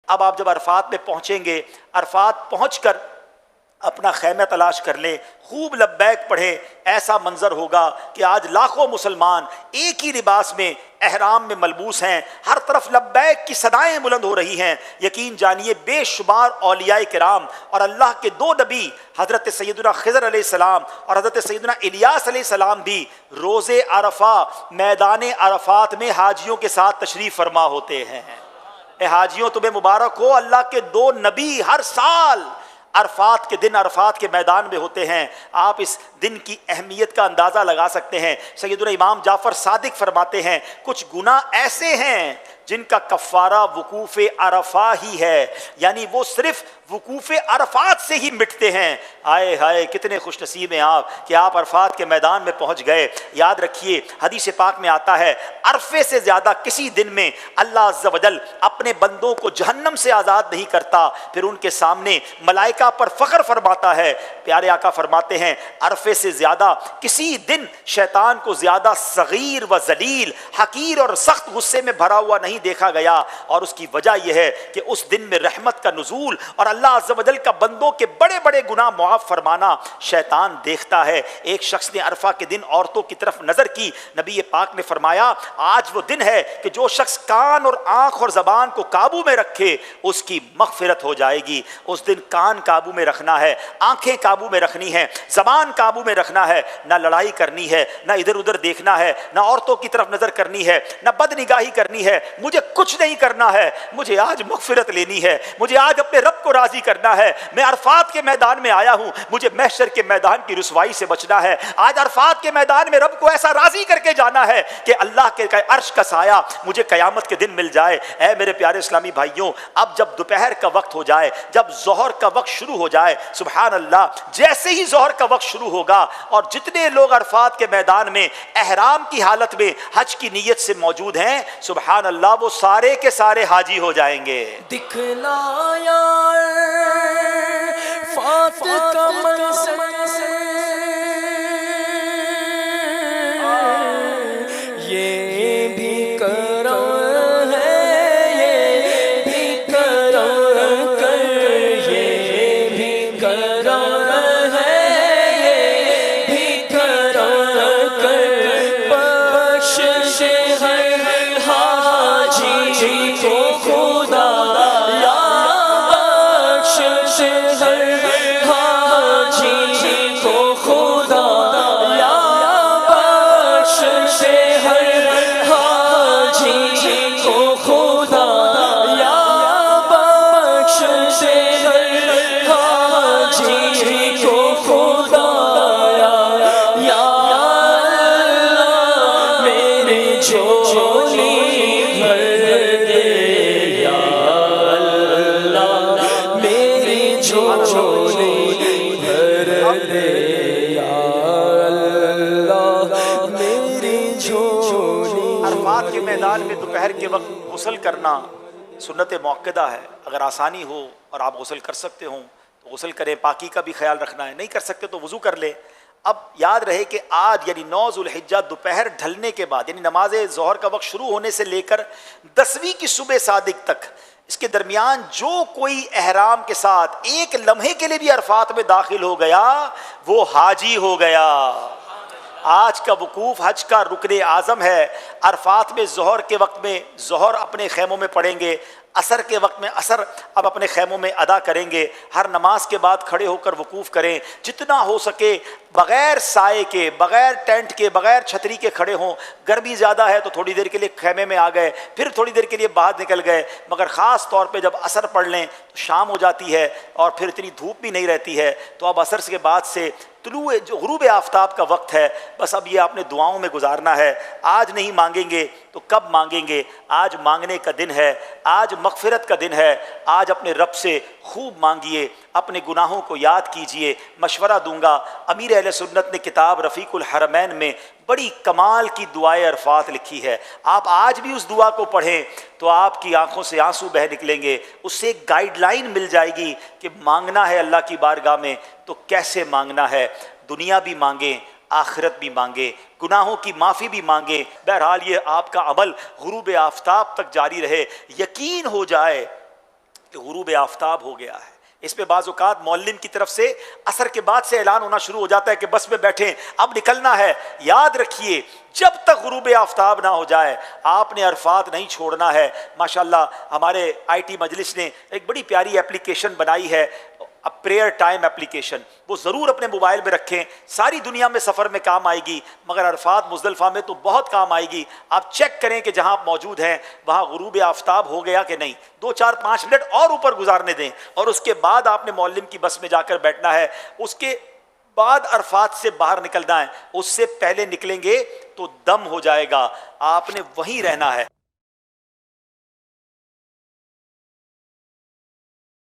اب آپ جب عرفات میں پہنچیں گے، عرفات پہنچ کر اپنا خیمہ تلاش کر لیں، خوب لبیک پڑھیں، ایسا منظر ہوگا کہ آج لاکھوں مسلمان ایک ہی لباس میں احرام میں ملبوس ہیں، ہر طرف لبیک کی صدائیں بلند ہو رہی ہیں۔ یقین جانیے بے شمار اولیاء کرام اور اللہ کے دو نبی حضرت سیدنا خضر علیہ السلام اور حضرت سیدنا الیاس علیہ السلام بھی روز عرفہ میدان عرفات میں حاجیوں کے ساتھ تشریف فرما ہوتے ہیں۔ اے حاجیوں تمہیں مبارک ہو، اللہ کے دو نبی ہر سال عرفات کے دن عرفات کے میدان میں ہوتے ہیں۔ آپ اس دن کی اہمیت کا اندازہ لگا سکتے ہیں۔ سیدنا امام جعفر صادق فرماتے ہیں کچھ گناہ ایسے ہیں جن کا کفارہ وقوف عرفہ ہی ہے، یعنی وہ صرف وقوف عرفات سے ہی مٹتے ہیں۔ آئے ہائے کتنے خوش نصیب ہیں آپ کہ آپ عرفات کے میدان میں پہنچ گئے۔ یاد رکھیے حدیث پاک میں آتا ہے عرفے سے زیادہ کسی دن میں اللہ عز و جل اپنے بندوں کو جہنم سے آزاد نہیں کرتا، پھر ان کے سامنے ملائکہ پر فخر فرماتا ہے۔ پیارے آقا فرماتے ہیں عرفے سے زیادہ کسی دن شیطان کو زیادہ صغیر و ذلیل، حقیر اور سخت غصے میں بھرا ہوا نہیں دیکھا گیا، اور اس کی وجہ یہ ہے کہ اس دن میں رحمت کا نزول اور اللہ عز و جل کا بندوں کے بڑے بڑے گناہ معاف فرمانا شیطان دیکھتا ہے۔ ایک شخص نے عرفہ کے دن عورتوں کی طرف نظر کی، نبی پاک نے فرمایا آج وہ دن ہے کہ جو شخص کان اور آنکھ اور زبان کو قابو میں رکھے اس کی مغفرت ہو جائے گی۔ اس دن کان قابو میں رکھنا ہے، آنکھیں قابو میں رکھنی ہے، زبان قابو میں رکھنا ہے، نہ لڑائی کرنی ہے، نہ ادھر ادھر دیکھنا ہے، نہ عورتوں کی طرف نظر کرنی ہے، نہ بد نگاہی کرنی ہے۔ مجھے کچھ نہیں کرنا ہے، مجھے آج مغفرت لینی ہے، مجھے آج اپنے رب کو راضی کرنا ہے۔ میں عرفات کے میدان میں آیا ہوں، مجھے محشر کے میدان کی رسوائی سے بچنا ہے۔ آج عرفات کے میدان میں رب کو ایسا راضی کر کے جانا ہے کہ اللہ کے عرش کا سایہ مجھے قیامت کے دن مل جائے۔ اے میرے پیارے اسلامی بھائیوں، اب جب دوپہر کا وقت ہو جائے، جب ظہر کا وقت شروع ہو جائے، سبحان اللہ، جیسے ہی ظہر کا وقت شروع ہوگا اور جتنے لوگ عرفات کے میدان میں احرام کی حالت میں حج کی نیت سے موجود ہیں، سبحان اللہ، وہ سارے کے سارے حاجی ہو جائیں گے۔ دکھلایا فات کا منظر، یہ بھی کرم ہے، یہ بھی کرم کر، یہ بھی کرم ہے، یہ بھی کرم کر، بخش ہر حاجی کو خدا، یا بخش ہر حاجی کو خدا، یا بخش ہر حاجی کو خدا، یا بخش ہر حاجی کو خدا، یا اللہ میری جھولی بھر دے، یا اللہ میری جھولی بھر دے، یا اللہ میری جھولی۔ عرفات کے میدان میں دوپہر کے وقت غسل کرنا سنت موقدہ ہے۔ اگر آسانی ہو اور آپ غسل کر سکتے ہوں تو غسل کریں، پاکی کا بھی خیال رکھنا ہے، نہیں کر سکتے تو وضو کر لیں۔ اب یاد رہے کہ آج یعنی 9 ذو الحجہ دوپہر ڈھلنے کے بعد، یعنی نماز ظہر کا وقت شروع ہونے سے لے کر 10ویں کی صبح صادق تک، اس کے درمیان جو کوئی احرام کے ساتھ ایک لمحے کے لیے بھی عرفات میں داخل ہو گیا وہ حاجی ہو گیا۔ آج کا وقوف حج کا رکن اعظم ہے۔ عرفات میں ظہر کے وقت میں ظہر اپنے خیموں میں پڑھیں گے، عصر کے وقت میں عصر اب اپنے خیموں میں ادا کریں گے۔ ہر نماز کے بعد کھڑے ہو کر وقوف کریں، جتنا ہو سکے بغیر سائے کے، بغیر ٹینٹ کے، بغیر چھتری کے کھڑے ہوں۔ گرمی زیادہ ہے تو تھوڑی دیر کے لیے خیمے میں آ گئے، پھر تھوڑی دیر کے لیے باہر نکل گئے، مگر خاص طور پہ جب عصر پڑھ لیں تو شام ہو جاتی ہے اور پھر اتنی دھوپ بھی نہیں رہتی ہے، تو اب عصر کے بعد سے طلوع جو غروب آفتاب کا وقت ہے، بس اب یہ آپ نے دعاؤں میں گزارنا ہے۔ آج نہیں مانگیں گے تو کب مانگیں گے؟ آج مانگنے کا دن ہے، آج مغفرت کا دن ہے۔ آج اپنے رب سے خوب مانگیے، اپنے گناہوں کو یاد کیجئے۔ مشورہ دوں گا، امیر اہل سنت نے کتاب رفیق الحرمین میں بڑی کمال کی دعائے عرفات لکھی ہے۔ آپ آج بھی اس دعا کو پڑھیں تو آپ کی آنکھوں سے آنسو بہہ نکلیں گے۔ اس سے ایک گائیڈ لائن مل جائے گی کہ مانگنا ہے اللہ کی بارگاہ میں تو کیسے مانگنا ہے۔ دنیا بھی مانگیں، آخرت بھی مانگے، گناہوں کی معافی بھی مانگے۔ بہرحال یہ آپ کا عمل غروب آفتاب تک جاری رہے۔ یقین ہو جائے کہ غروب آفتاب ہو گیا ہے۔ اس پہ بعض اوقات معلم کی طرف سے عصر کے بعد سے اعلان ہونا شروع ہو جاتا ہے کہ بس میں بیٹھیں، اب نکلنا ہے۔ یاد رکھیے جب تک غروب آفتاب نہ ہو جائے آپ نے عرفات نہیں چھوڑنا ہے۔ ماشاءاللہ ہمارے آئی ٹی مجلس نے ایک بڑی پیاری اپلیکیشن بنائی ہے، پریئر ٹائم اپلیکیشن، وہ ضرور اپنے موبائل میں رکھیں، ساری دنیا میں سفر میں کام آئے گی مگر عرفات مزدلفہ میں تو بہت کام آئے گی۔ آپ چیک کریں کہ جہاں آپ موجود ہیں وہاں غروب آفتاب ہو گیا کہ نہیں، 2-4-5 منٹ اور اوپر گزارنے دیں، اور اس کے بعد آپ نے معلم کی بس میں جا کر بیٹھنا ہے۔ اس کے بعد عرفات سے باہر نکلنا ہے، اس سے پہلے نکلیں گے تو دم ہو جائے گا، آپ نے وہیں رہنا ہے۔